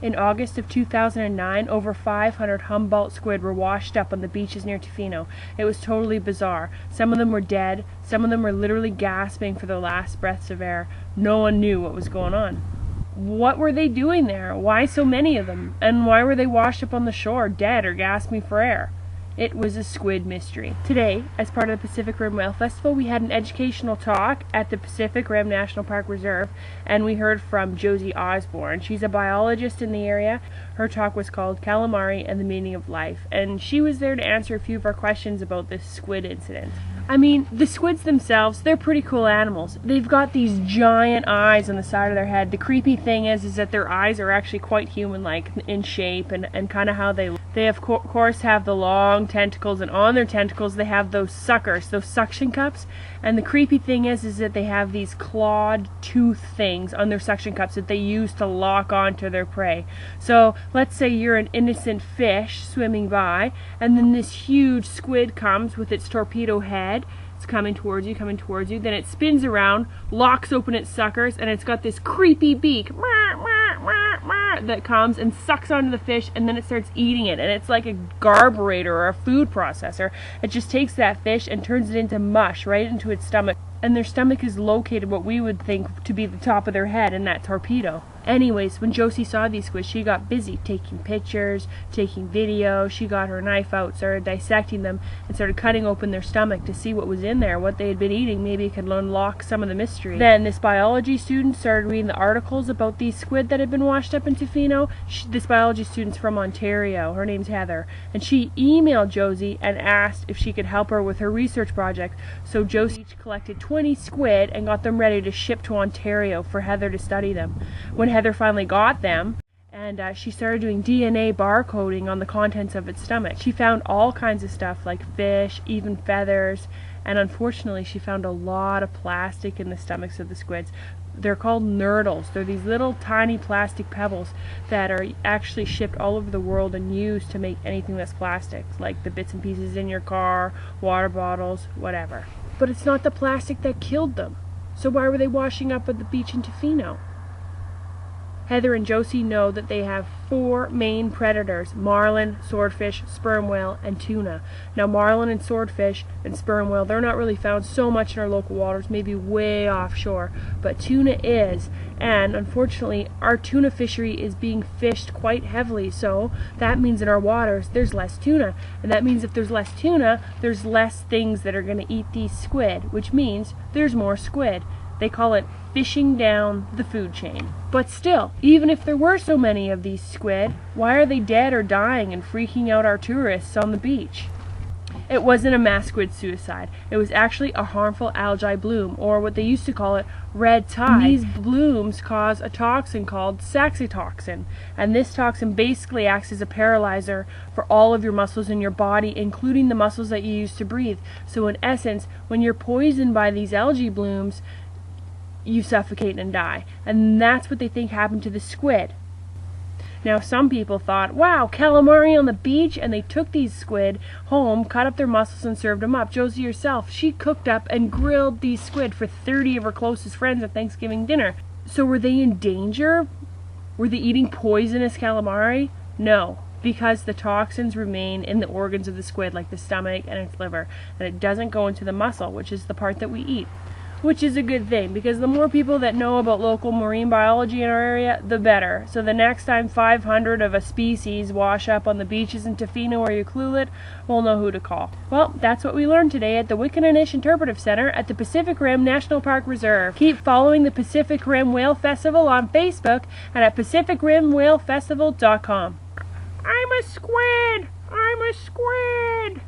In August of 2009, over 500 Humboldt squid were washed up on the beaches near Tofino. It was totally bizarre. Some of them were dead, some of them were literally gasping for their last breaths of air. No one knew what was going on. What were they doing there? Why so many of them? And why were they washed up on the shore, dead or gasping for air? It was a squid mystery. Today, as part of the Pacific Rim Whale Festival, we had an educational talk at the Pacific Rim National Park Reserve, and we heard from Josie Osborne. She's a biologist in the area. Her talk was called Calamari and the Meaning of Life, and she was there to answer a few of our questions about this squid incident. I mean, the squids themselves, they're pretty cool animals. They've got these giant eyes on the side of their head. The creepy thing is that their eyes are actually quite human-like in shape and kind of how they look. They, of course, have the long tentacles, and on their tentacles they have those suckers, those suction cups. And the creepy thing is that they have these clawed tooth things on their suction cups that they use to lock onto their prey. So let's say you're an innocent fish swimming by, and then this huge squid comes with its torpedo head. It's coming towards you, then it spins around, locks open its suckers, and it's got this creepy beak that comes and sucks onto the fish, and then it starts eating it, and it's like a garburator or a food processor. It just takes that fish and turns it into mush right into its stomach, and their stomach is located what we would think to be the top of their head in that torpedo. Anyways, when Josie saw these squids, she got busy taking pictures, taking video. She got her knife out, started dissecting them, and started cutting open their stomach to see what was in there, what they had been eating. Maybe it could unlock some of the mystery. Then this biology student started reading the articles about these squid that had been washed up in Tofino. This biology student's from Ontario. Her name's Heather. And she emailed Josie and asked if she could help her with her research project. So Josie collected 20 squid and got them ready to ship to Ontario for Heather to study them. When Heather finally got them, and she started doing DNA barcoding on the contents of its stomach. She found all kinds of stuff like fish, even feathers, and unfortunately she found a lot of plastic in the stomachs of the squids. They're called nurdles. They're these little tiny plastic pebbles that are actually shipped all over the world and used to make anything that's plastic, like the bits and pieces in your car, water bottles, whatever. But it's not the plastic that killed them. So why were they washing up at the beach in Tofino? Heather and Josie know that they have 4 main predators: marlin, swordfish, sperm whale, and tuna. Now marlin and swordfish and sperm whale, they're not really found so much in our local waters, maybe way offshore, but tuna is, and unfortunately our tuna fishery is being fished quite heavily, so that means in our waters there's less tuna, and that means if there's less tuna, there's less things that are going to eat these squid, which means there's more squid. They call it fishing down the food chain. But still, even if there were so many of these squid, why are they dead or dying and freaking out our tourists on the beach? It wasn't a mass squid suicide. It was actually a harmful algae bloom, or what they used to call it, red tide. These blooms cause a toxin called saxitoxin, and this toxin basically acts as a paralyzer for all of your muscles in your body, including the muscles that you use to breathe. So in essence, when you're poisoned by these algae blooms, you suffocate and die. And that's what they think happened to the squid. Now some people thought, wow, calamari on the beach, and they took these squid home, cut up their muscles, and served them up. Josie herself, she cooked up and grilled these squid for 30 of her closest friends at Thanksgiving dinner. So were they in danger? Were they eating poisonous calamari? No, because the toxins remain in the organs of the squid, like the stomach and its liver, and it doesn't go into the muscle, which is the part that we eat. Which is a good thing, because the more people that know about local marine biology in our area, the better. So the next time 500 of a species wash up on the beaches in Tofino or Ucluelet, we'll know who to call. Well, that's what we learned today at the Wickenanish Interpretive Center at the Pacific Rim National Park Reserve. Keep following the Pacific Rim Whale Festival on Facebook and at PacificRimWhaleFestival.com. I'm a squid! I'm a squid!